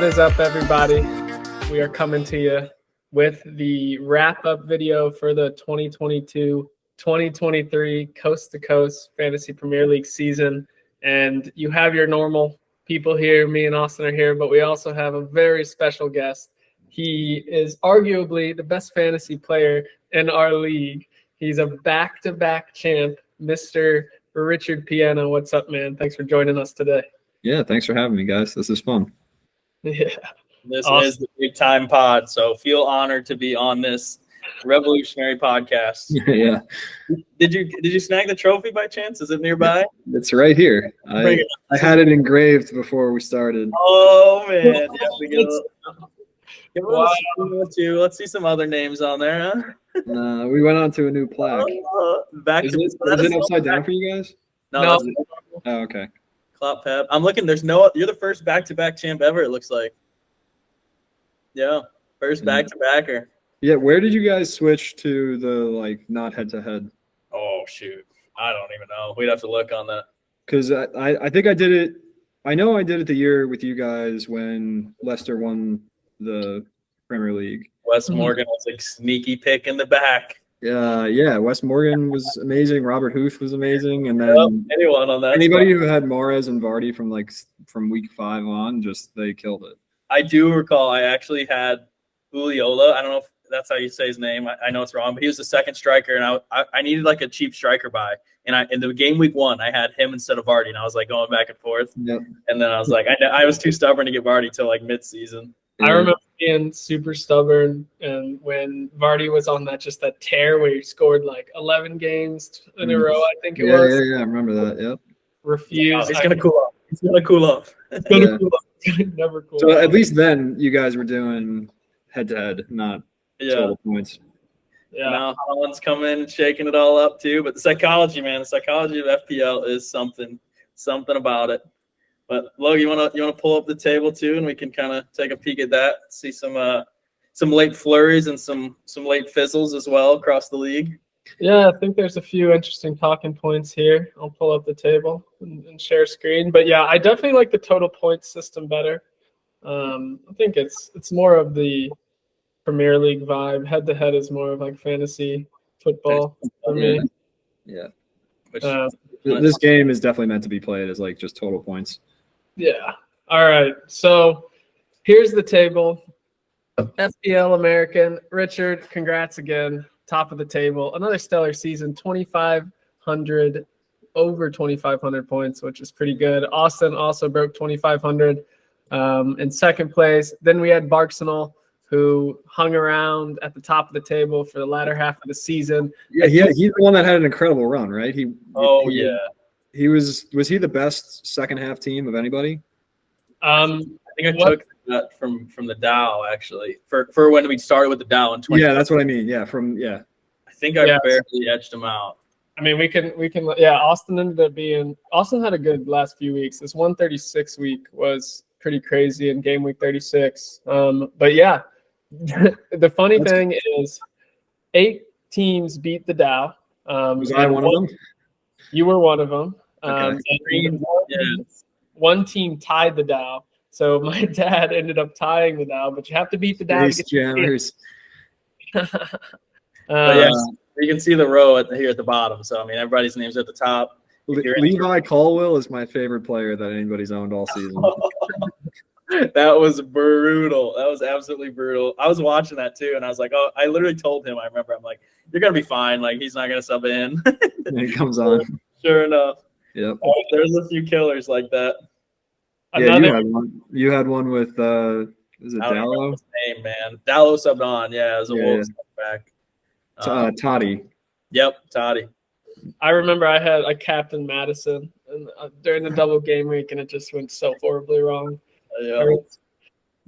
is up, everybody? We are coming to you with the wrap-up video for the 2022-2023 Coast to Coast Fantasy Premier League season. And you have your normal people here. Me and Austin are here, but we also have a very special guest. He is arguably the best fantasy player in our league. He's a back-to-back champ, Mr. Richard Piano. What's up, man? Thanks for joining us today. Yeah, thanks for having me, guys. This is fun. Yeah. This is the big time pod, so feel honored to be on this revolutionary podcast. Yeah. Did you snag the trophy by chance? Is it nearby? It's right here. I had it engraved before we started. Oh man. Let's see some other names on there, huh? We went on to a new plaque. Is it upside down for you guys? No. Oh, okay. Clap Pep. I'm looking. You're the first back-to-back champ ever, it looks like. Yeah, first back-to-backer. Yeah, where did you guys switch to the not head-to-head? Oh shoot, I don't even know. We'd have to look on that. Because I think I did it. I know I did it the year with you guys when Leicester won the Premier League. Wes Morgan was a sneaky pick in the back. Yeah. Wes Morgan was amazing. Robert Huth was amazing, and then anybody who had Mahrez and Vardy from week 5 on, they killed it. I do recall I actually had Uliola. I don't know if that's how you say his name. I know it's wrong, but he was the second striker, and I needed a cheap striker buy. And in the game week 1, I had him instead of Vardy, and I was going back and forth. Yep. And then I was I was too stubborn to get Vardy till mid-season. I remember being super stubborn, and when Vardy was on that tear where he scored 11 games in a row, I think it was. Yeah, I remember that. Yep. Refused. He's gonna cool off. He's gonna cool off. Never cool. So at least then you guys were doing head-to-head, not total points. Yeah. Now Holland's coming, shaking it all up too. But the psychology, man, the psychology of FPL is something about it. But Logan, you wanna pull up the table too, and we can kind of take a peek at that, see some late flurries and some late fizzles as well across the league. Yeah, I think there's a few interesting talking points here. I'll pull up the table and share screen. But yeah, I definitely like the total points system better. I think it's more of the Premier League vibe. Head to head is more of fantasy football for me. Yeah. This game is definitely meant to be played as just total points. Yeah. All right. So here's the table. FPL American. Richard, congrats again. Top of the table. Another stellar season. 2,500, over 2,500 points, which is pretty good. Austin also broke 2,500 in second place. Then we had Barksonal, who hung around at the top of the table for the latter half of the season. Yeah, he's the one that had an incredible run, right? He was he the best second half team of anybody? I think I took that from the Dow actually for when we started with the Dow in 20. Yeah, that's what I mean. Yeah, I think I barely edged him out. I mean, we can. Yeah, Austin ended up being. Austin had a good last few weeks. This 136 week was pretty crazy in game week 36. But yeah, the funny thing is, 8 teams beat the Dow. Was I one of them? You were one of them. Okay. One team tied the Dow. So my dad ended up tying the Dow, but you have to beat the Dow. Jammers. You can see the row here at the bottom. So, I mean, everybody's names are at the top. Levi Colwell is my favorite player that anybody's owned all season. That was brutal. That was absolutely brutal. I was watching that too, and I was I literally told him, I remember, I'm you're going to be fine. He's not going to sub in. And he comes on. Sure enough. Yep. There's a few killers like that. Yeah, you had one with, is it Dallo? His name, man. Dallo subbed on, as a Wolves back. Toddy. Yep, Toddy. I remember I captained Madison during the double game week, and it just went so horribly wrong. Yeah. I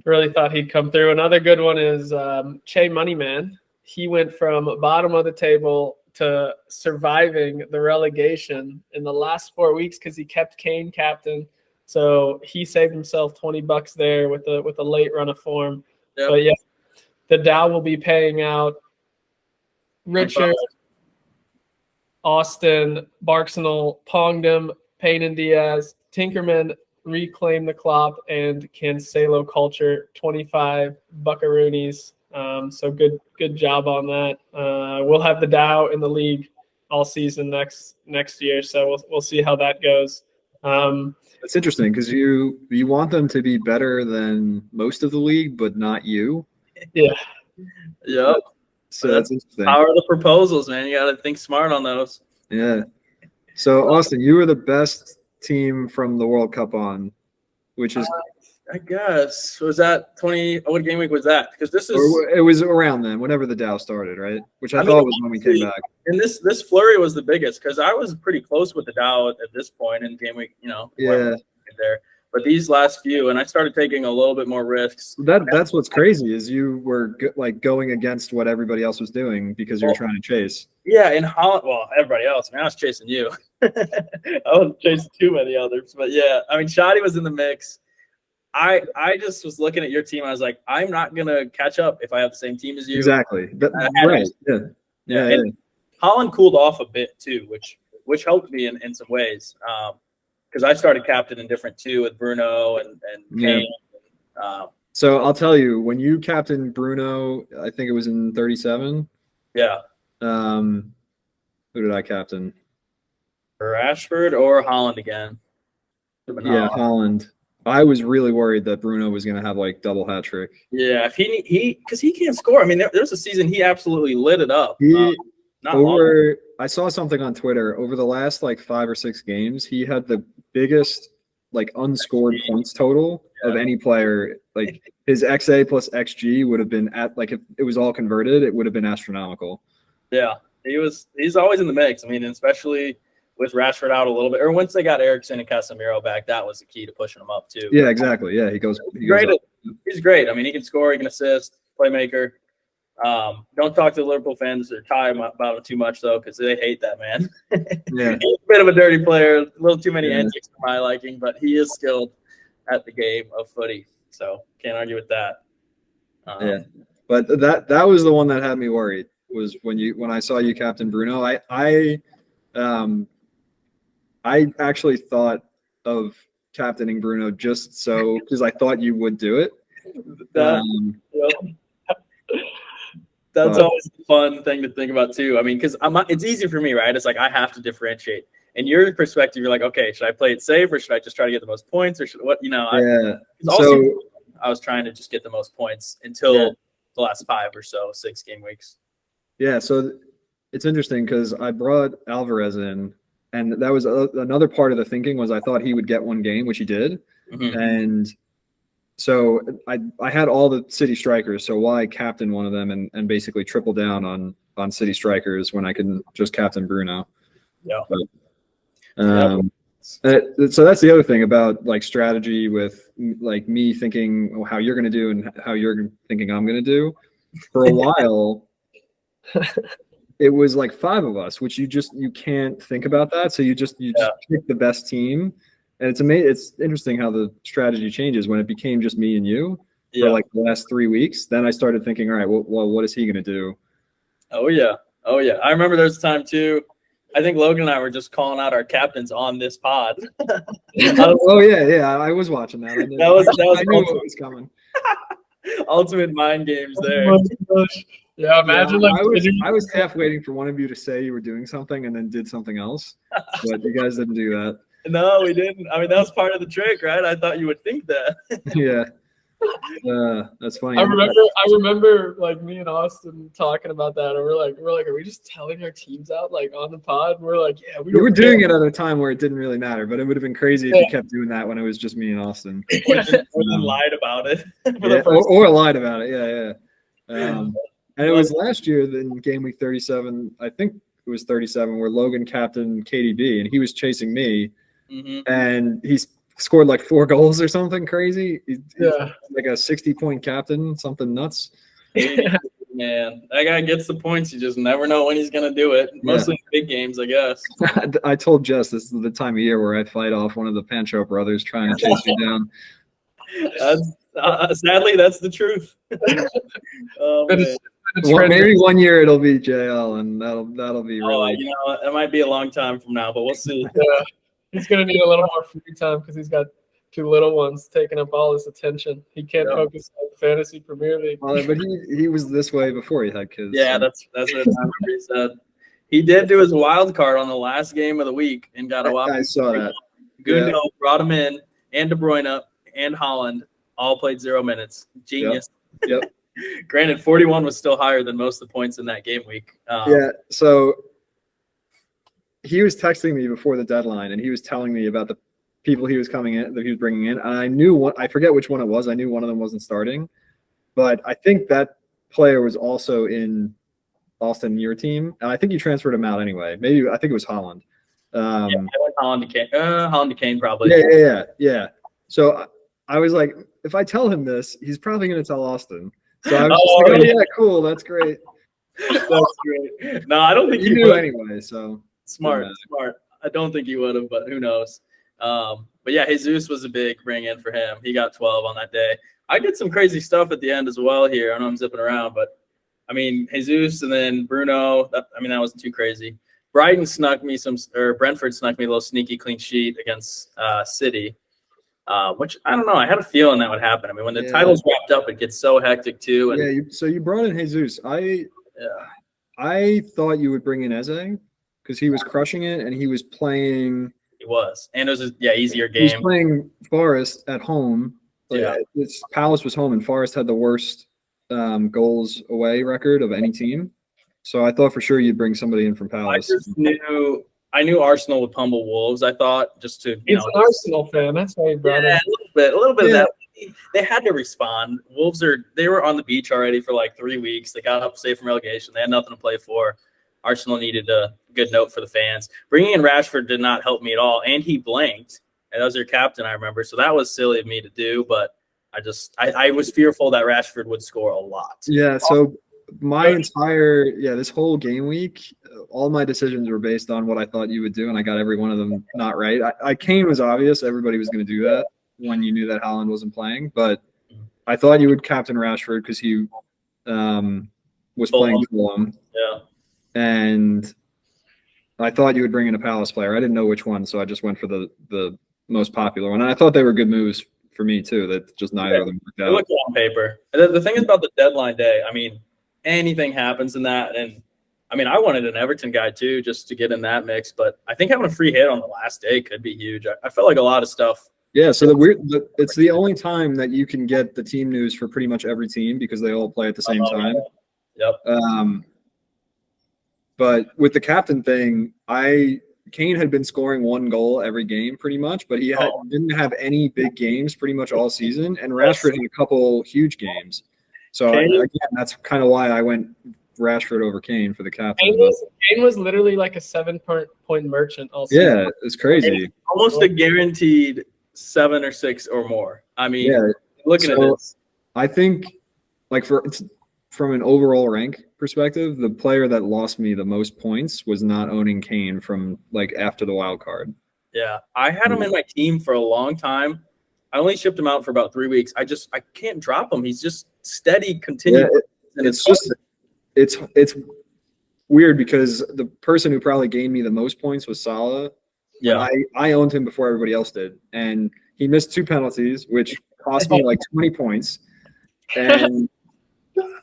really thought he'd come through. Another good one is Che Moneyman. He went from bottom of the table to surviving the relegation in the last 4 weeks because he kept Kane captain. So he saved himself $20 there with a late run of form. Yep. But yeah, the Dow will be paying out Richard, Austin, Barksonal, Pongdom, Payne and Diaz, Tinkerman, reclaim the Klopp and Cancelo culture. 25 buckaroonies. So good job on that. We'll have the Dow in the league all season next year. So we'll see how that goes. It's interesting because you want them to be better than most of the league, but not you. Yeah. Yep. So that's interesting. Power of the proposals, man. You got to think smart on those. Yeah. So Austin, you were the best team from the World Cup on, which is I guess was that 20. What game week was that? Because this is it was around then, whenever the Dow started, right? Which I thought was when we came back. And this flurry was the biggest because I was pretty close with the Dow at this point in game week. Yeah. There, but these last few, and I started taking a little bit more risks. That's what's crazy is you were going against what everybody else was doing because you were trying to chase. Yeah, in Holland, well, everybody else. I mean, I was chasing you. I wasn't chasing too many others, but yeah, I mean, Shoddy was in the mix. I just was looking at your team. I was like, I'm not gonna catch up if I have the same team as you. Exactly. Right. Yeah. Holland cooled off a bit too, which helped me in some ways. Because I started captaining different too with Bruno and Kane. So I'll tell you, when you captained Bruno, I think it was in 37. Yeah. Who did I captain? Rashford or Holland again? Yeah, Holland. I was really worried that Bruno was going to have like double hat trick. Yeah, if he because he can't score. I mean, there's a season he absolutely lit it up. I saw something on Twitter over the last like 5 or 6 games. He had the biggest like unscored points total of any player. Like his XA plus XG would have been at like if it was all converted, it would have been astronomical. Yeah, he's always in the mix. I mean, especially with Rashford out a little bit, or once they got Eriksen and Casemiro back, that was the key to pushing him up too. Yeah, exactly. Yeah, he goes great. He's great. I mean, he can score, he can assist, playmaker. Don't talk to the Liverpool fans or Ty about him too much though, because they hate that man. Yeah, he's a bit of a dirty player, a little too many antics for my liking, but he is skilled at the game of footy, so can't argue with that. Yeah, but that was the one that had me worried. Was when I saw you captain Bruno. I actually thought of captaining Bruno just so because I thought you would do it. That's always a fun thing to think about too. I mean, because it's easy for me, right? It's like I have to differentiate. In your perspective, you're like, okay, should I play it safe or should I just try to get the most points or should what? I was trying to just get the most points until the last 5 or so 6 game weeks. Yeah, so it's interesting because I brought Alvarez in, and that was another part of the thinking was I thought he would get one game, which he did, and so I had all the City strikers. So why captain one of them and basically triple down on City strikers when I can just captain Bruno? Yeah. So that's the other thing about like strategy with like me thinking how you're going to do and how you're thinking I'm going to do. For a while, it was like 5 of us, which you can't think about that. So you just pick the best team. And it's amazing. It's interesting how the strategy changes when it became just me and you for like the last 3 weeks. Then I started thinking, all right, well, what is he going to do? Oh yeah. I remember there's a time too. I think Logan and I were just calling out our captains on this pod. Oh yeah. I was watching that. I knew what was coming. Ultimate mind games there. Oh my gosh. Yeah, imagine I was half waiting for one of you to say you were doing something and then did something else, but you guys didn't do that. No, we didn't. I mean, that was part of the trick, right? I thought you would think that. Yeah. That's funny. I remember like me and Austin talking about that, and we're like, are we just telling our teams out like on the pod? And we're like, yeah, we were doing it at a time where it didn't really matter, but it would have been crazy if you kept doing that when it was just me and Austin. Or then lied about it. Or lied about it. Yeah. And it was last year in game week 37. I think it was 37 where Logan captained KDB and he was chasing me, and he's scored like 4 goals or something crazy. He's like a 60-point captain, something nuts. Man, that guy gets the points. You just never know when he's going to do it. Mostly in big games, I guess. I told Jess this is the time of year where I fight off one of the Pancho brothers trying to chase me down. Sadly, that's the truth. Maybe one year it'll be JL, and that'll be really. It might be a long time from now, but we'll see. Yeah. He's gonna need a little more free time because he's got Two little ones taking up all his attention. He can't Yeah. focus on fantasy Premier League. But he was this way before he had kids. Yeah, so. that's what I remember he said. He did do his wild card on the last game of the week and got a I saw that. Gundo brought him in, and De Bruyne and Holland all played 0 minutes. Genius. Yep. Granted, 41 was still higher than most of the points in that game week. So he was texting me before the deadline, and he was telling me about the people he was bringing in. And I knew I forget which one it was. I knew one of them wasn't starting, but I think that player was also in Austin, your team, and I think you transferred him out anyway. Maybe I think it was Holland. I went Holland to Kane probably. Yeah. So I was like, if I tell him this, he's probably going to tell Austin. So I was just like, yeah, cool, that's great. That's great. No, I don't think you knew anyway. So smart. I don't think he would have, but who knows? But yeah, Jesus was a big bring in for him. He got 12 on that day. I did some crazy stuff at the end as well here. I know I'm zipping around, but I mean, Jesus and then Bruno, that wasn't too crazy. Brentford snuck me a little sneaky clean sheet against City, which I don't know. I had a feeling that would happen. I mean, when the title's wrapped up, it gets so hectic too. And, so you brought in Jesus. I thought you would bring in Eze because he was crushing it and he was playing. He was, and it was easier game. He was playing Forest at home. Palace was home, and Forest had the worst goals away record of any team. So I thought for sure you'd bring somebody in from Palace. I knew Arsenal would pummel Wolves. I thought just to he's an Arsenal fan. That's why he brought it. A little bit of that. They had to respond. Wolves they were on the beach already for like 3 weeks. They got up safe from relegation. They had nothing to play for. Arsenal needed a good note for the fans. Bringing in Rashford did not help me at all, and he blanked. And that was your captain, I remember. So that was silly of me to do, but I was fearful that Rashford would score a lot. Yeah, so this whole game week, all my decisions were based on what I thought you would do, and I got every one of them not right. Kane was obvious. Everybody was going to do that when you knew that Haaland wasn't playing, but I thought you would captain Rashford because he was playing Fulham. Yeah. And I thought you would bring in a Palace player. I didn't know which one, so I just went for the most popular one. And I thought they were good moves for me too. That just neither of them worked out. It looked on paper. And the thing is about the deadline day. I mean, anything happens in that, and I mean, I wanted an Everton guy too, just to get in that mix. But I think having a free hit on the last day could be huge. I felt like a lot of stuff. Yeah. So it's the only time that you can get the team news for pretty much every team because they all play at the same time. Yep. But with the captain thing, Kane had been scoring 1 goal every game pretty much, but he didn't have any big games pretty much all season. And Rashford had a couple huge games. So again, that's kind of why I went Rashford over Kane for the captain. Kane was literally like a 7-point merchant all season. Yeah, it's crazy. Almost a guaranteed 7 or 6 or more. I mean, looking at this. I think from an overall rank perspective, the player that lost me the most points was not owning Kane from after the wild card. Yeah, I had him in my team for a long time. I only shipped him out for about 3 weeks. I can't drop him. He's just steady, continuous. Yeah, it's weird because the person who probably gained me the most points was Salah. Yeah, I owned him before everybody else did, and he missed 2 penalties, which cost me 20 points, and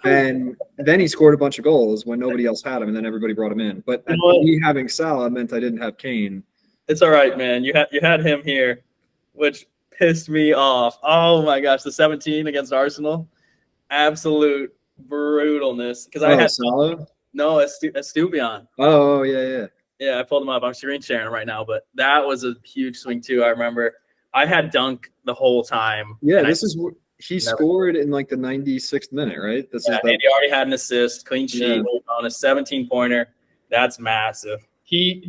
then he scored a bunch of goals when nobody else had him, and then everybody brought him in. But me having Salah meant I didn't have Kane. It's all right, man. You had him here, which pissed me off. Oh my gosh, the 17 against Arsenal, absolute brutalness. Because I had Salah. No, Estupiñán. Oh yeah. Yeah, I pulled him up. I'm screen sharing him right now, but that was a huge swing too. I remember I had Dunk the whole time. Yeah, he scored in the 96th minute, right? And he already had an assist, clean sheet on a 17-pointer. That's massive. He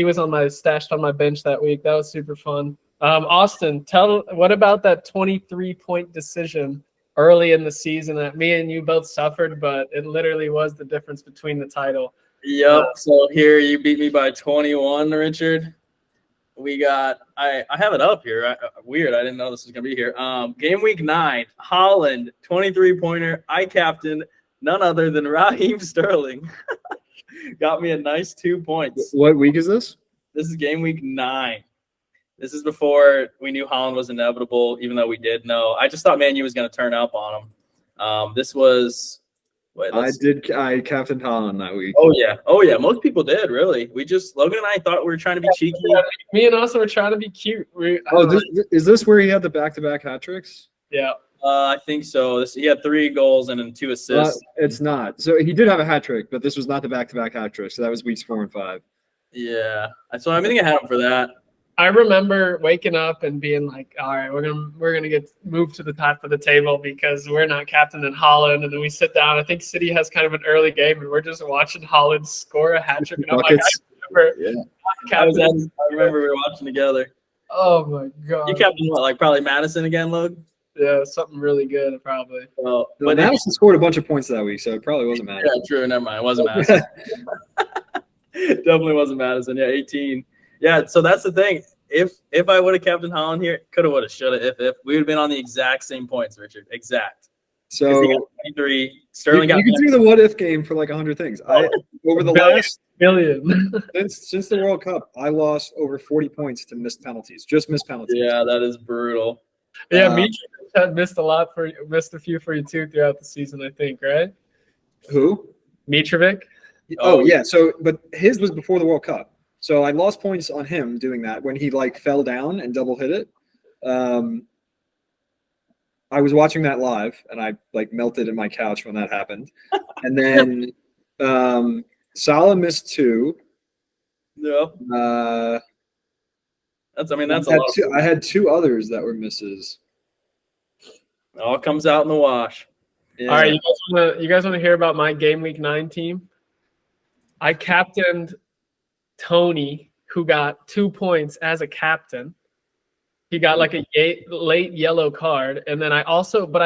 was stashed on my bench that week. That was super fun. Austin, what about that 23-point decision early in the season that me and you both suffered, but it literally was the difference between the title. Yep. So here you beat me by 21, Richard. We got I have it up here. Weird. I didn't know this was gonna be here. Game week 9, Holland, 23-pointer. I captained none other than Raheem Sterling. Got me a nice 2 points. What week is this? This is game week 9. This is before we knew Holland was inevitable, even though we did know. I just thought Man U was going to turn up on him. This was I captained Holland that week. Oh yeah. Most people did, really. Logan and I thought we were trying to be cheeky. Yeah, me and us were trying to be cute. Is this where he had the back-to-back hat tricks? Yeah. I think so. He had 3 goals and then 2 assists. It's not. So he did have a hat trick, but this was not the back-to-back hat trick. So that was weeks 4 and 5. Yeah. So I think I had him for that. I remember waking up and being like, all right, we're gonna get moved to the top of the table because we're not captain in Holland. And then we sit down. I think City has kind of an early game, and we're just watching Holland score a hat trick. And I'm like, I remember we were watching together. Oh my god! You captained what, like probably Madison again, Logan? Yeah, something really good, probably. Well, but Madison scored a bunch of points that week, so it probably wasn't Madison. Yeah, true. Never mind. It wasn't Madison. Definitely wasn't Madison. Yeah, 18. Yeah, so that's the thing. If I would have captained Holland here, coulda, woulda, shoulda. If we would have been on the exact same points, Richard. Exact. So 23. Sterling got. You can do the what if game for like 100 things. Over the last billion since the World Cup, I lost over 40 points to missed penalties. Just missed penalties. Yeah, that is brutal. Yeah, Mitrovic had missed a few for you too throughout the season, I think, right? Who? Mitrovic. Oh yeah. So, but his was before the World Cup. So I lost points on him doing that when he like fell down and double hit it. I was watching that live and I like melted in my couch when that happened. And then Salah missed 2. Yeah. That's a lot. I had 2 others that were misses. It all comes out in the wash. Yeah. All right, you guys want to hear about my game week 9 team? I captained Tony, who got 2 points as a captain. He got like a late yellow card. And then I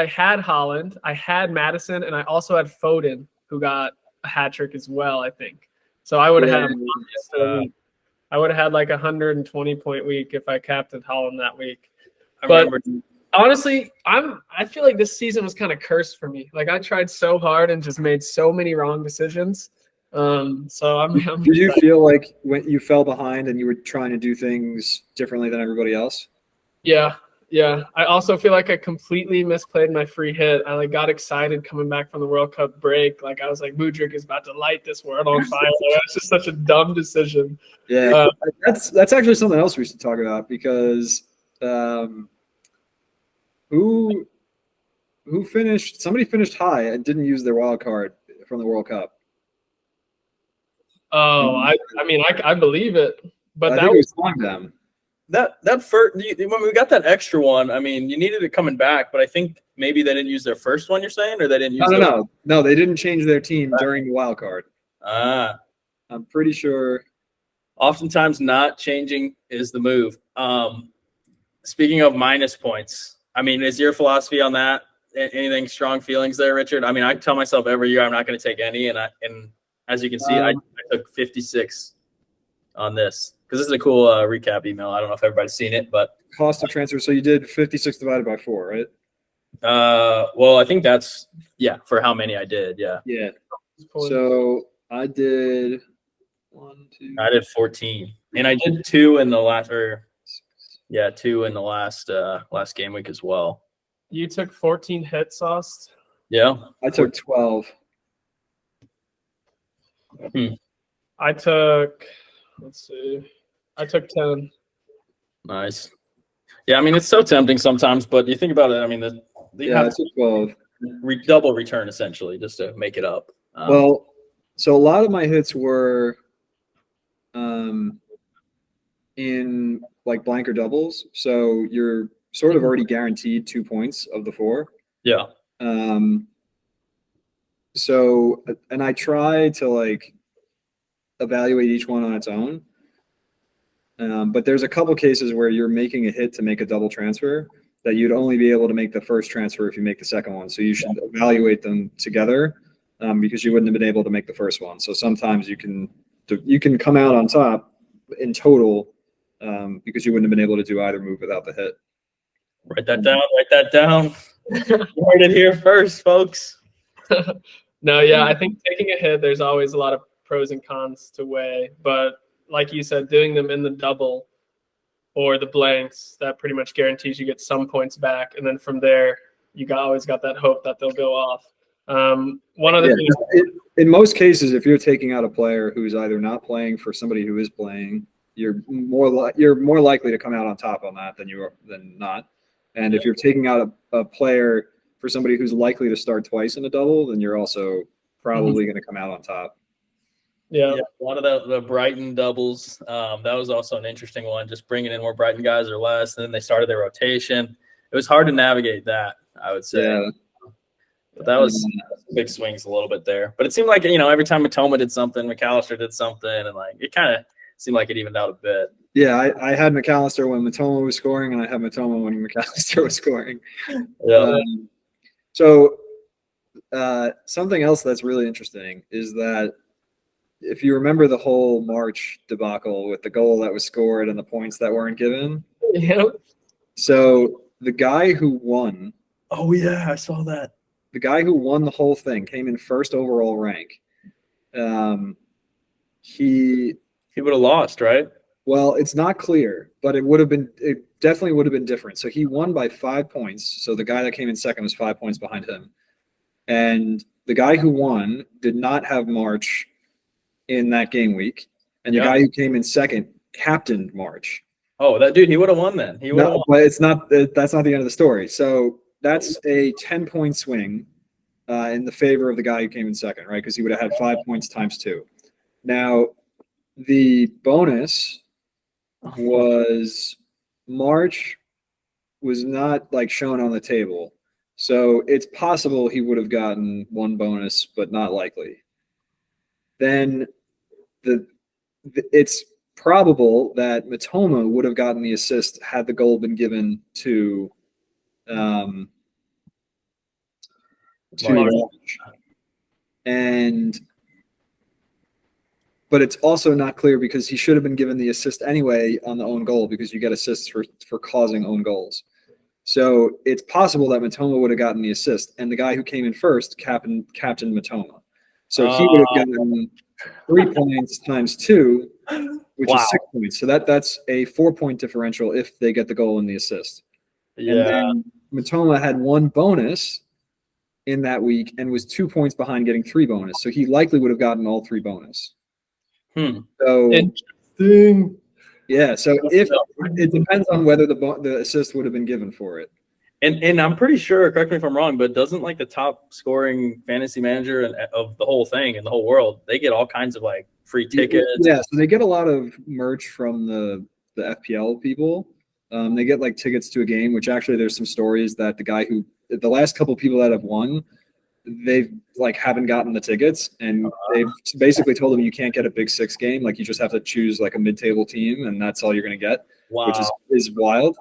had Holland, I had Madison, and I also had Foden, who got a hat trick as well, I think. So I would have had like a 120-point week if I captained Holland that week. But honestly, I feel like this season was kind of cursed for me. Like I tried so hard and just made so many wrong decisions. So I'm Did you feel like when you fell behind and you were trying to do things differently than everybody else? Yeah. I also feel like I completely misplayed my free hit. I like got excited coming back from the World Cup break. Like I was like, Mudryk is about to light this world on fire. That's just such a dumb decision. Yeah, that's actually something else we should talk about because who finished? Somebody finished high and didn't use their wild card from the World Cup. Oh, I believe it, but I think it was them. That first when we got that extra one, I mean, you needed it coming back, but I think maybe they didn't use their first one. You're saying, or they didn't use? No, they didn't change their team during the wild card. I'm pretty sure. Oftentimes, not changing is the move. Speaking of minus points, I mean, is your philosophy on that? Anything strong feelings there, Richard? I mean, I tell myself every year I'm not going to take any, and as you can see, I took 56 on this because this is a cool recap email. I don't know if everybody's seen it, but cost of transfer. So you did 56 divided by 4, right? Well, I think that's for how many I did. Yeah. So I did 1, 2. I did 14, and I did 2 in the last, 2 in the last game week as well. You took 14 hits, Sauce? Yeah, I took 12. I took 10. Nice. Yeah, I mean, it's so tempting sometimes, but you think about it, I mean, you have to 12. Double return essentially just to make it up. Well, so a lot of my hits were in like blank or doubles. So you're sort of already guaranteed 2 points of the 4. Yeah. So, and I try to like evaluate each one on its own. But there's a couple cases where you're making a hit to make a double transfer that you'd only be able to make the first transfer if you make the second one. So you should evaluate them together because you wouldn't have been able to make the first one. So sometimes you can come out on top in total because you wouldn't have been able to do either move without the hit. Write that down. You heard it here first, folks. No, yeah, I think taking a hit, there's always a lot of pros and cons to weigh. But like you said, doing them in the double, or the blanks. That pretty much guarantees you get some points back. And then from there, always got that hope that they'll go off. One other thing. In most cases, if you're taking out a player who's either not playing for somebody who is playing, you're more likely to come out on top on that than not. And if you're taking out a player for somebody who's likely to start twice in a double, then you're also probably going to come out on top. Yeah, a lot of the Brighton doubles. That was also an interesting one, just bringing in more Brighton guys or less. And then they started their rotation. It was hard to navigate that, I would say. Yeah. But that was big swings a little bit there. But it seemed like, every time Matoma did something, McAllister did something, and like it kind of seemed like it evened out a bit. Yeah, I had McAllister when Matoma was scoring, and I had Matoma when McAllister was scoring. Yeah. So something else that's really interesting is that if you remember the whole March debacle with the goal that was scored and the points that weren't given. Yeah. So the guy who won. Oh, yeah, I saw that. The guy who won the whole thing came in first overall rank. He would have lost, right? Well, it's not clear, but it definitely would have been different. So he won by 5 points. So the guy that came in second was 5 points behind him. And the guy who won did not have March in that game week. And the guy who came in second captained March. Oh, that dude, he would have won then. He would have won. But that's not the end of the story. So that's a 10-point swing in the favor of the guy who came in second, right? Because he would have had 5 points times 2. Now, the bonus was March was not like shown on the table. So it's possible he would have gotten one bonus, but not likely. Then it's probable that Matoma would have gotten the assist had the goal been given to March. But it's also not clear because he should have been given the assist anyway on the own goal because you get assists for causing own goals. So it's possible that Matoma would have gotten the assist, and the guy who came in first captained Matoma. So he would have gotten 3 points times 2, which is 6 points. So that's a 4-point differential if they get the goal and the assist. Yeah. And then Matoma had 1 bonus in that week and was 2 points behind getting 3 bonus. So he likely would have gotten all 3 bonus. So interesting. Yeah. So if it depends on whether the assist would have been given for it. And I'm pretty sure, correct me if I'm wrong, but doesn't like the top scoring fantasy manager of the whole thing in the whole world, they get all kinds of like free tickets. Yeah. So they get a lot of merch from the FPL people. They get like tickets to a game, which actually there's some stories that the last couple of people that have won, they've like haven't gotten the tickets, and they've basically told them you can't get a Big Six game. Like you just have to choose like a mid-table team, and that's all you're going to get, which is wild.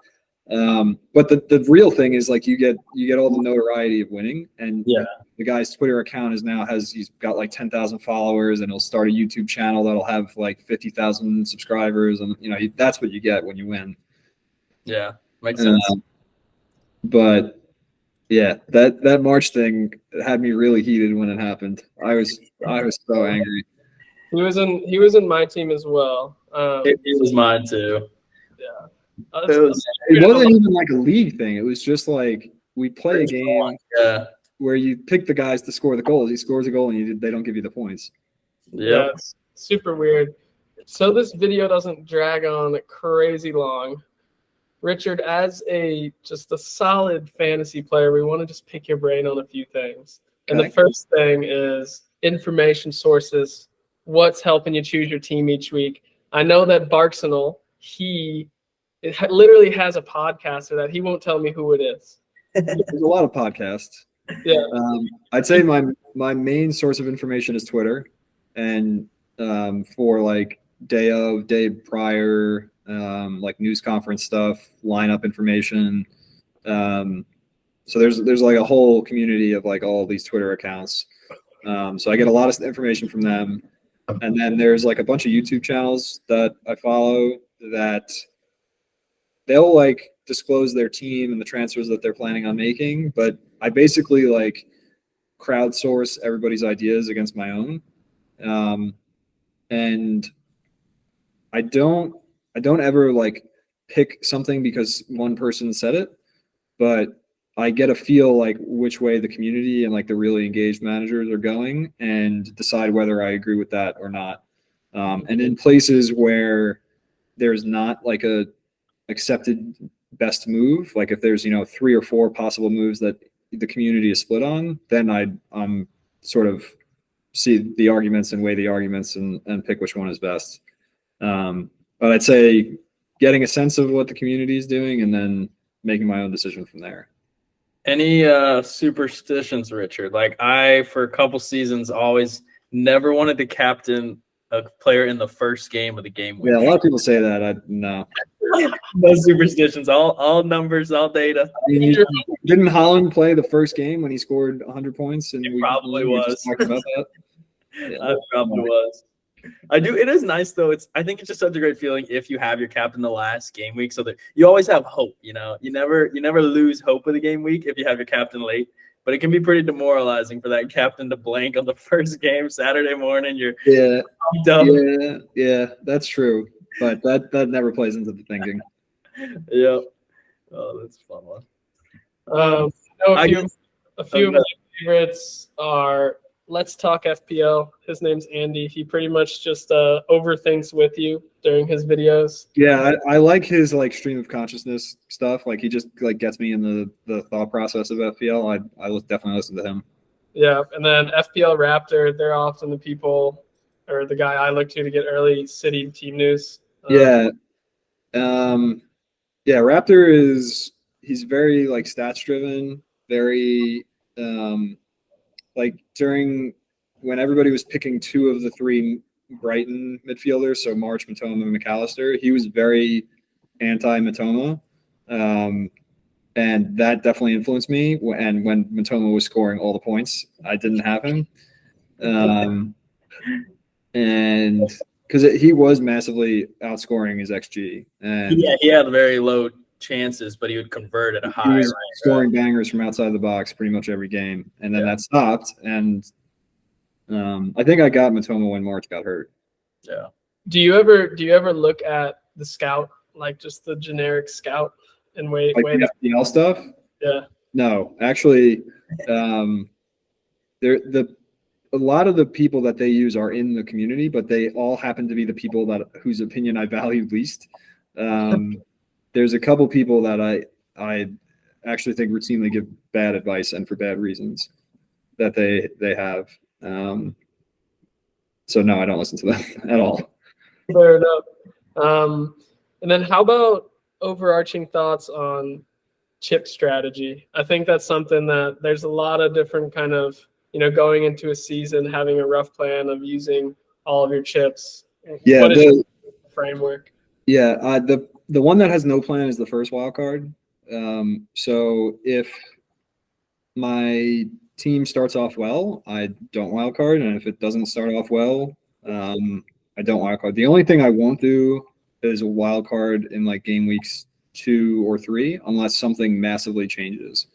But the real thing is like you get all the notoriety of winning, and the guy's Twitter account he's got like 10,000 followers, and he'll start a YouTube channel that'll have like 50,000 subscribers, and that's what you get when you win. Yeah, makes sense. But yeah, that March thing had me really heated when it happened. I was so angry. He was in my team as well. He was mine too. Yeah. It wasn't even like a league thing. It was just like we play a game where you pick the guys to score the goals. He scores a goal and they don't give you the points. Yeah, it's super weird. So this video doesn't drag on crazy long. Richard, as just a solid fantasy player, we want to just pick your brain on a few things. And the first thing is information sources. What's helping you choose your team each week? I know that Barksonal, it literally has a podcaster that he won't tell me who it is. There's a lot of podcasts. Yeah. I'd say my main source of information is Twitter, and for like day prior, like news conference stuff, lineup information. So there's like a whole community of like all these Twitter accounts. So I get a lot of information from them, and then there's like a bunch of YouTube channels that I follow that they'll like disclose their team and the transfers that they're planning on making, but I basically like crowdsource everybody's ideas against my own. And I don't ever like pick something because one person said it, but I get a feel like which way the community and like the really engaged managers are going and decide whether I agree with that or not. And in places where there's not like a accepted best move, like if there's 3 or 4 possible moves that the community is split on, then I'm sort of see the arguments and weigh the arguments and pick which one is best. But I'd say getting a sense of what the community is doing and then making my own decision from there. Any superstitions, Richard? Like for a couple seasons, always never wanted to captain a player in the first game of the game week. Yeah, a lot of people say that. No. No superstitions. All numbers, all data. I mean, didn't Holland play the first game when he scored 100 points? And It probably was. Talking about that. Yeah. It probably was. I do. It is nice though. I think it's just such a great feeling if you have your captain the last game week, so that you always have hope. You never lose hope of the game week if you have your captain late. But it can be pretty demoralizing for that captain to blank on the first game Saturday morning. You're dumb. Yeah, that's true. But that never plays into the thinking. Yeah. Oh, that's a fun one. A few of my favorites are Let's Talk FPL. His name's Andy. He pretty much just overthinks with you during his videos. Yeah, I like his like stream of consciousness stuff. Like he just like gets me in the thought process of FPL. I definitely listen to him. Yeah, and then FPL Raptor. They're often the people or the guy I look to get early City team news. Yeah, Raptor he's very like stats driven. Very like during when everybody was picking 2 of the 3 Brighton midfielders, so March, Matoma, and McAllister, he was very anti-Matoma. And that definitely influenced me. And when Matoma was scoring all the points, I didn't have him. And because he was massively outscoring his XG. And yeah, he had very low chances, but he would convert at a high. He was scoring bangers from outside the box pretty much every game, and then that stopped. And I think I got Matoma when March got hurt. Yeah. Do you ever look at the scout, like just the generic scout, and wait the FPL stuff? Yeah. No, actually, a lot of the people that they use are in the community, but they all happen to be the people whose opinion I value least. There's a couple people that I actually think routinely give bad advice and for bad reasons that they have. So no, I don't listen to them at all. Fair enough. And then how about overarching thoughts on chip strategy? I think that's something that there's a lot of different kind of, going into a season, having a rough plan of using all of your chips. Yeah. What is the framework? Yeah. The one that has no plan is the first wild card. So if my team starts off well, I don't wild card, and if it doesn't start off well, I don't wild card. The only thing I won't do is a wild card in like game weeks 2 or 3, unless something massively changes.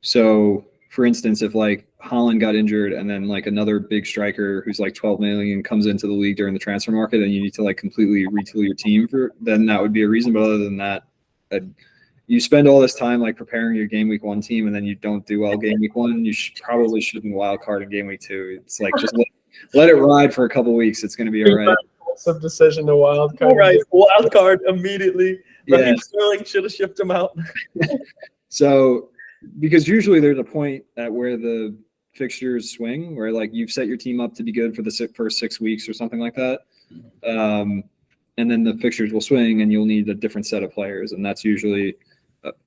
So for instance, if like Holland got injured and then like another big striker who's like 12 million comes into the league during the transfer market and you need to like completely retool your team then that would be a reason. But other than that, you spend all this time like preparing your game week 1 team and then you don't do well game week 1, you probably shouldn't wild card in game week 2. It's like just let it ride for a couple weeks. It's going to be all right. Some decision to wild card. All right, wild card immediately. Yeah. Sterling should have shipped him out. So, because usually there's a point at where the fixtures swing, where like you've set your team up to be good for the first 6 weeks or something like that, and then the fixtures will swing, and you'll need a different set of players, and that's usually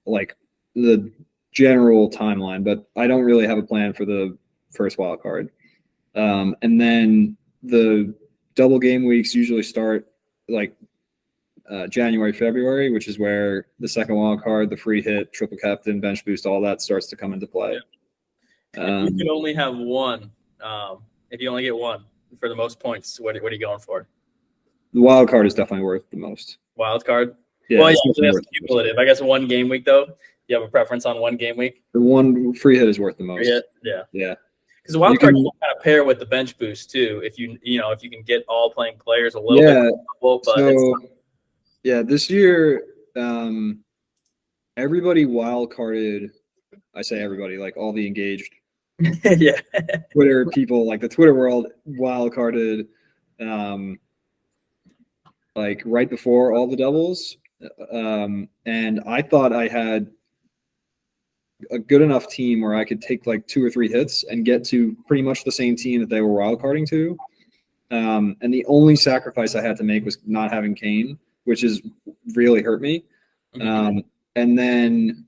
like the general timeline. But I don't really have a plan for the first wild card, and then the double game weeks usually start like January, February, which is where the second wild card, the free hit, triple captain, bench boost, all that starts to come into play. If you can only have one, if you only get one for the most points, what are you going for? The wild card is definitely worth the most. Wild card? Yeah, well, yeah, that's cumulative. I guess one game week, though. You have a preference on one game week? The one free hit is worth the most. Free hit? Yeah. Yeah. Because the wild card can kind of pair with the bench boost, too, if you can get all playing players a little bit. But Yeah, this year, everybody wild carded. I say everybody, like all the engaged Yeah. Twitter people, like the Twitter world, wild carded, like right before all the doubles. And I thought I had a good enough team where I could take like 2 or 3 hits and get to pretty much the same team that they were wild carding to. And the only sacrifice I had to make was not having Kane, which is really hurt me. And then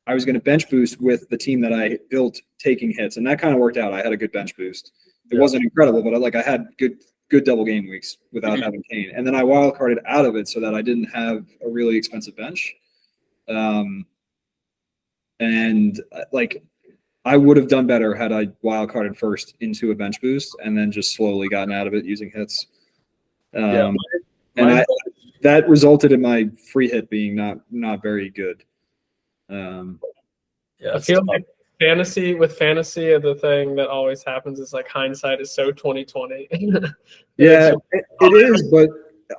I was going to bench boost with the team that I built taking hits, and that kind of worked out. I had a good bench boost. It wasn't incredible, but I had good double game weeks without having Kane. And then I wild carded out of it so that I didn't have a really expensive bench. And like I would have done better had I wild carded first into a bench boost and then just slowly gotten out of it using hits. And that resulted in my free hit being not very good. I feel like fantasy, the thing that always happens is like hindsight is so 2020. Yeah, it is, but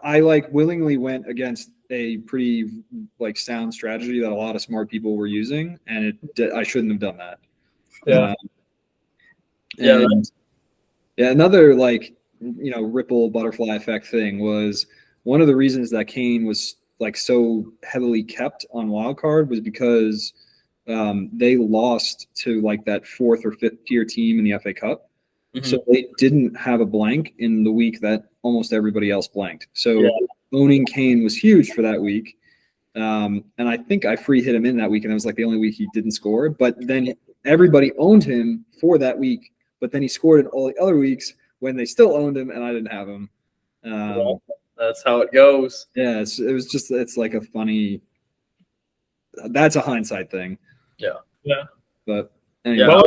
I like willingly went against a pretty like sound strategy that a lot of smart people were using, and I shouldn't have done that. Another like ripple butterfly effect thing was one of the reasons that Kane was like so heavily kept on wildcard was because they lost to like that 4th or 5th tier team in the FA Cup. So they didn't have a blank in the week that almost everybody else blanked. So owning Kane was huge for that week. And I think I free hit him in that week, and it was like the only week he didn't score. But then everybody owned him for that week, but then he scored in all the other weeks when they still owned him and I didn't have him. That's how it goes. Yeah, it's like a funny. That's a hindsight thing. Yeah. But anyway.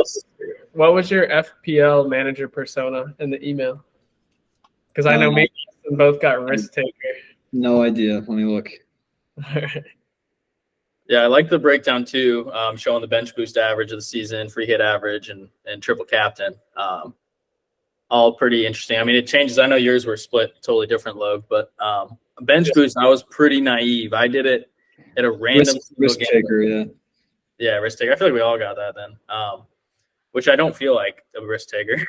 What was your FPL manager persona in the email? Because I know me and both got risk taker. No idea. Let me look. Yeah, I like the breakdown too, showing the bench boost average of the season, free hit average, and triple captain. All pretty interesting. I mean, it changes. I know yours were split totally different, Log, but bench boost, I was pretty naive. I did it at a random risk taker, yeah, risk taker. I feel like we all got that then. Which I don't feel like a risk taker.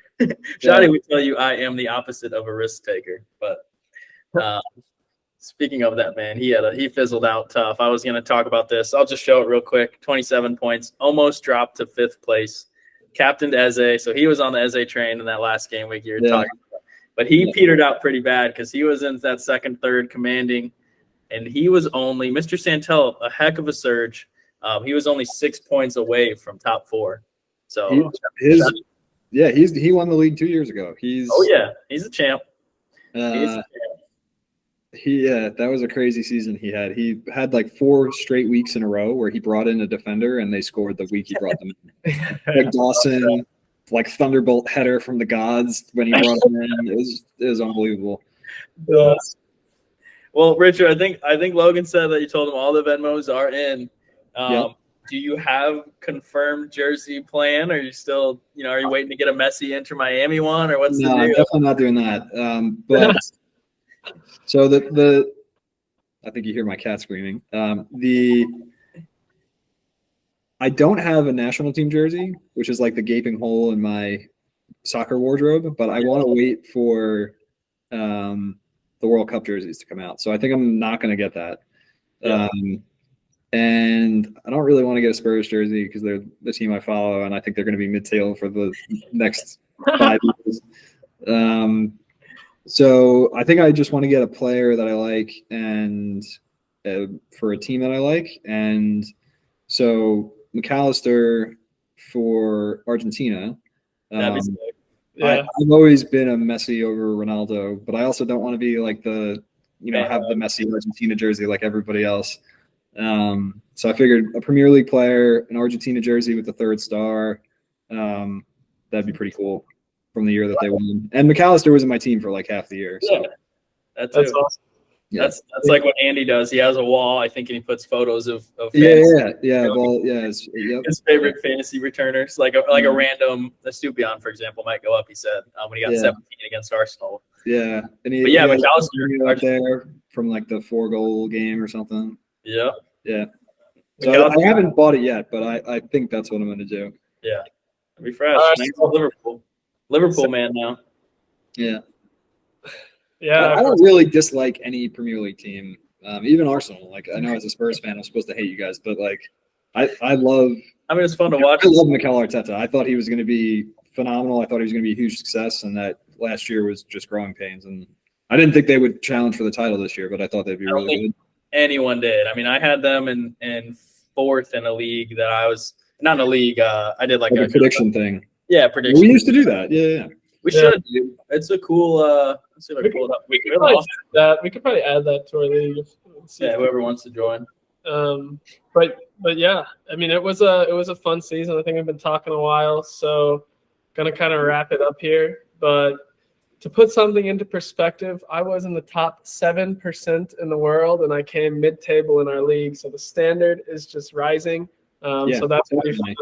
Shadi would tell you I am the opposite of a risk taker. But speaking of that, man, he fizzled out tough. I was going to talk about this. I'll just show it real quick. 27 points, almost dropped to 5th place. Captained Eze, so he was on the Eze train in that last game week you were talking about. But he petered out pretty bad because he was in that 2nd, 3rd commanding, and he was only Mr. Santel, a heck of a surge. He was only 6 points away from top 4. So he won the league 2 years ago. He's a champ. That was a crazy season he had. He had like 4 straight weeks in a row where he brought in a defender and they scored the week he brought them in. Like Dawson, like thunderbolt header from the gods when he brought them in. It was unbelievable. Well, Richard, I think Logan said that you told him all the Venmos are in. Do you have confirmed jersey plan? Or are you still, are you waiting to get a Messi Inter Miami one, or what's the deal? No, I'm definitely not doing that. But so I think you hear my cat screaming. I don't have a national team jersey, which is like the gaping hole in my soccer wardrobe, but I want to wait for the World Cup jerseys to come out. So I think I'm not going to get that. And I don't really want to get a Spurs jersey because they're the team I follow, and I think they're going to be mid-table for the next 5 years. So I think I just want to get a player that I like and for a team that I like. And so McAllister for Argentina. I've always been a Messi over Ronaldo, but I also don't want to be like have the Messi Argentina jersey like everybody else. So I figured a Premier League player, an Argentina jersey with the 3rd star, that'd be pretty cool from the year that they won. And McAllister was in my team for like half the year. So. That's awesome. Yeah. That's like what Andy does. He has a wall, I think, and he puts photos of his favorite fantasy returners, like a random Estupiñán, for example, might go up. He said when he got 17 against Arsenal. Yeah, and McAllister out there from like the 4-goal game or something. Yeah. Yeah. So I haven't bought it yet, but I think that's what I'm going to do. Yeah. Be fresh. Nice Liverpool. Liverpool man now. Yeah. Yeah. I don't really dislike any Premier League team, even Arsenal. Like, I know as a Spurs fan, I'm supposed to hate you guys, but like, I love. I mean, it's fun to watch. I love Mikel Arteta. I thought he was going to be phenomenal. I thought he was going to be a huge success, and that last year was just growing pains. And I didn't think they would challenge for the title this year, but I thought they'd be really good. Anyone did. I mean, I had them in 4th in a league that I was not in a league. I did like a prediction thing. Yeah, prediction. We used to do that. Yeah. We should. It's a cool. Let's see if I can pull it up. We could probably add that to our league. Yeah, whoever wants to join. But yeah, I mean, it was a fun season. I think I've been talking a while, so gonna kind of wrap it up here. But to put something into perspective, I was in the top 7% in the world, and I came mid-table in our league. So the standard is just rising. So that's gonna be fun.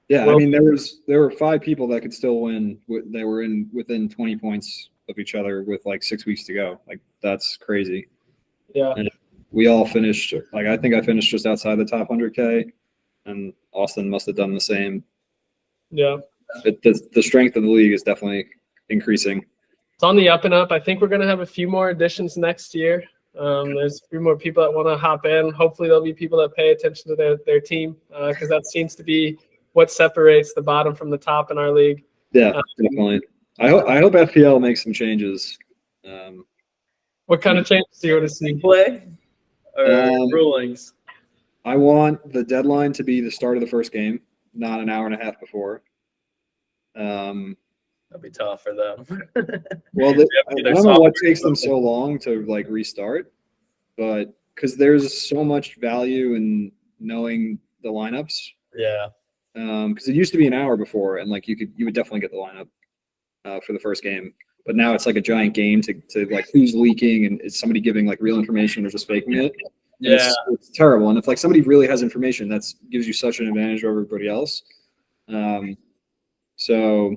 Yeah, I mean, there were 5 people that could still win. They were within 20 points of each other with like 6 weeks to go. Like, that's crazy. Yeah. And we all finished, like, I think I finished just outside the top 100K, and Austin must have done the same. Yeah. The strength of the league is definitely increasing. It's on the up and up. I think we're going to have a few more additions next year. There's a few more people that want to hop in. Hopefully there'll be people that pay attention to their team, because that seems to be what separates the bottom from the top in our league. Yeah, definitely. I hope FPL makes some changes. What kind of changes do you want to see? Play or rulings? I want the deadline to be the start of the first game, not an hour and a half before. That'd be tough for them. Well, I don't know what takes them so long to like restart, but because there's so much value in knowing the lineups. Yeah. Because it used to be an hour before, and like you would definitely get the lineup for the first game. But now it's like a giant game to like who's leaking, and is somebody giving like real information or just faking it? Yeah, it's terrible. And if like somebody really has information, that gives you such an advantage over everybody else. So,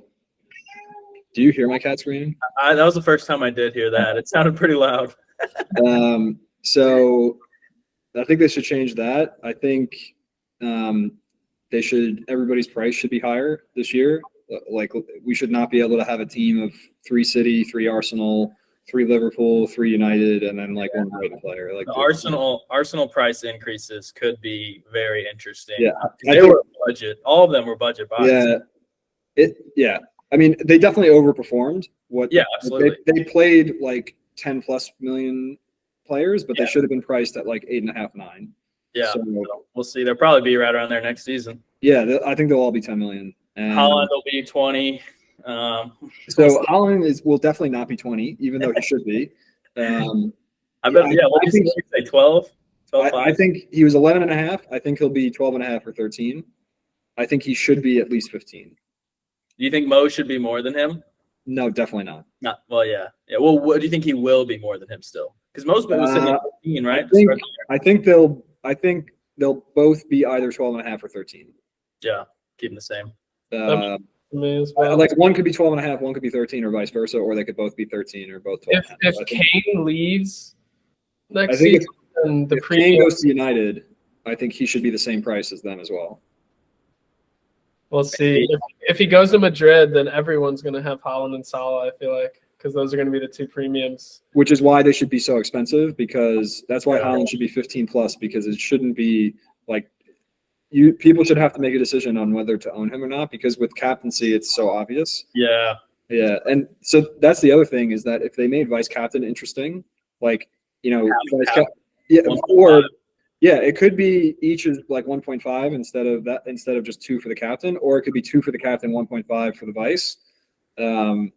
do you hear my cat screaming? That was the first time I did hear that. It sounded pretty loud. So I think they should change that. I think everybody's price should be higher this year. Like, we should not be able to have a team of 3 City, 3 Arsenal, 3 Liverpool, 3 United, and then like one Brighton player. Like the Arsenal price increases could be very interesting. Yeah, they were budget. All of them were budget buys. Yeah. I mean, they definitely overperformed. Absolutely. They played like 10+ million players, but they should have been priced at like 8.5, 9. Yeah, so we'll see. They'll probably be right around there next season. Yeah, I think they'll all be 10 million. And Holland will be 20. So Holland will definitely not be 20, even though he should be. I bet. Yeah, what did you say? 12? I think he was 11.5. I think he'll be 12.5 or 13. I think he should be at least 15. Do you think Mo should be more than him? No, definitely not. Not well, yeah. Well, what do you think he will be more than him still? Because Mo's been sitting at 15, right? I think they'll both be either 12.5 or 13. Yeah, keep them the same. Like one could be 12.5, one could be 13, or vice versa, or they could both be 13 or both 12. If Kane leaves next season, if Kane goes to United, I think he should be the same price as them as well. We'll see. If he goes to Madrid, then everyone's going to have Haaland and Salah, I feel like, because those are going to be the 2 premiums. Which is why they should be so expensive, because that's why Haaland should be 15+, because it shouldn't be like people should have to make a decision on whether to own him or not, because with captaincy, it's so obvious. Yeah. Yeah. And so that's the other thing, is that if they made vice captain interesting, like, it could be each is like 1.5 instead of just 2 for the captain, or it could be 2 for the captain, 1.5 for the vice. That'd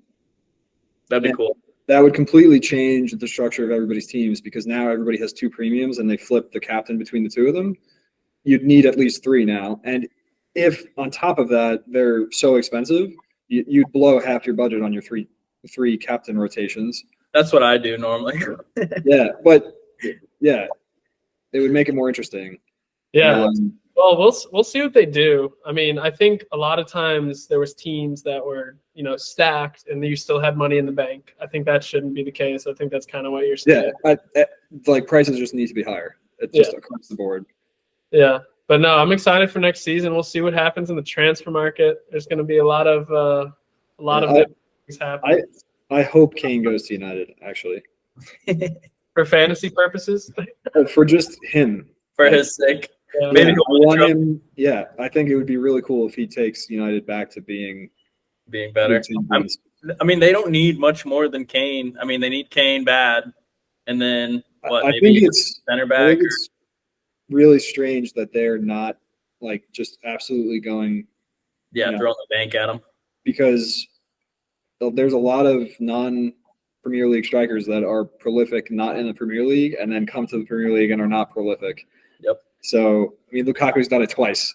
be cool. That would completely change the structure of everybody's teams, because now everybody has 2 premiums and they flip the captain between the 2 of them. You'd need at least 3 now. And if on top of that, they're so expensive, you'd blow half your budget on your three captain rotations. That's what I do normally. Yeah, but yeah, it would make it more interesting. Yeah, Well, we'll see what they do. I mean, I think a lot of times there was teams that were, stacked and you still had money in the bank. I think that shouldn't be the case. I think that's kind of what you're saying. Like prices just need to be higher. It's just across the board. Yeah. But no, I'm excited for next season. We'll see what happens in the transfer market. There's going to be a lot of things happening. I hope Kane goes to United, actually. For fantasy purposes? For just him. For his sake. Yeah. Maybe I want him. Yeah, I think it would be really cool if he takes United back to being better. I mean, they don't need much more than Kane. I mean, they need Kane bad, and then I think it's center back. I think it's really strange that they're not like just absolutely going. Yeah, throwing the bank at him, because there's a lot of non-Premier League strikers that are prolific, not in the Premier League, and then come to the Premier League and are not prolific. Yep. So I mean, Lukaku's done it twice,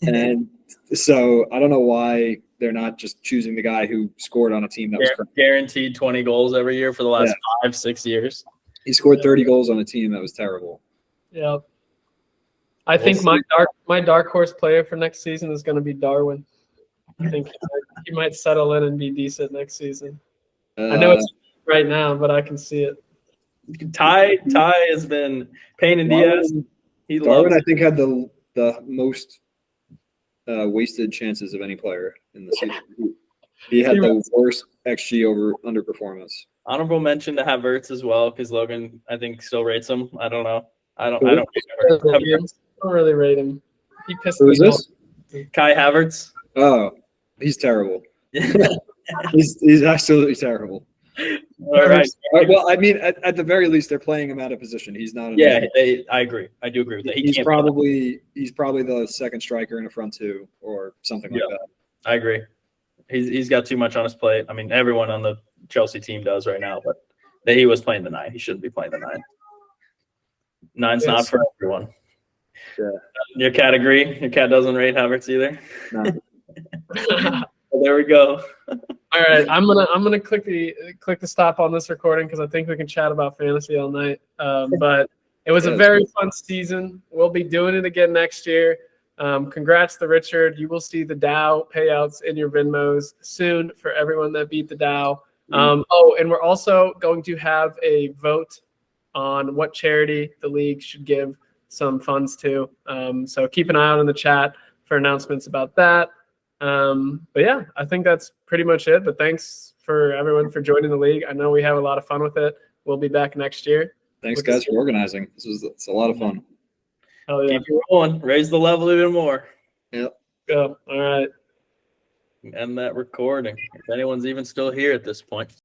and so I don't know why they're not just choosing the guy who scored on a team that was guaranteed 20 goals every year for the last 5-6 years. He scored 30 goals on a team that was terrible. Yeah. I think my dark horse player for next season is going to be Darwin. I think he might settle in and be decent next season. I know it's right now, but I can see it. Ty has been pain in the ass. Darwin, I think, had the most wasted chances of any player in the season. He had the worst XG over underperformance. Honorable mention to Havertz as well, because Logan, I think, still rates him. I don't know. I don't really rate him. He pissed me off. Kai Havertz. Oh, he's terrible. he's absolutely terrible. All right. Well, I mean, at the very least, they're playing him out of position. He's not. I agree. I do agree with that. He's probably the second striker in a front two or something like that. I agree. He's got too much on his plate. I mean, everyone on the Chelsea team does right now, but he was playing the 9. He shouldn't be playing the 9. 9's not for everyone. Yeah. Your cat agree? Your cat doesn't rate Havertz either. No. Well, there we go. All right, I'm gonna click the stop on this recording because I think we can chat about fantasy all night. But it was a very fun season. We'll be doing it again next year. Congrats to Richard. You will see the Dow payouts in your Venmos soon for everyone that beat the Dow. And we're also going to have a vote on what charity the league should give some funds to. So keep an eye out in the chat for announcements about that. But yeah, I think that's pretty much it. But thanks for everyone for joining the league. I know we have a lot of fun with it. We'll be back next year. Thanks, guys, for organizing. It's a lot of fun. Oh yeah. Keep it rolling. Raise the level even more. Yep. Go. All right. End that recording. If anyone's even still here at this point.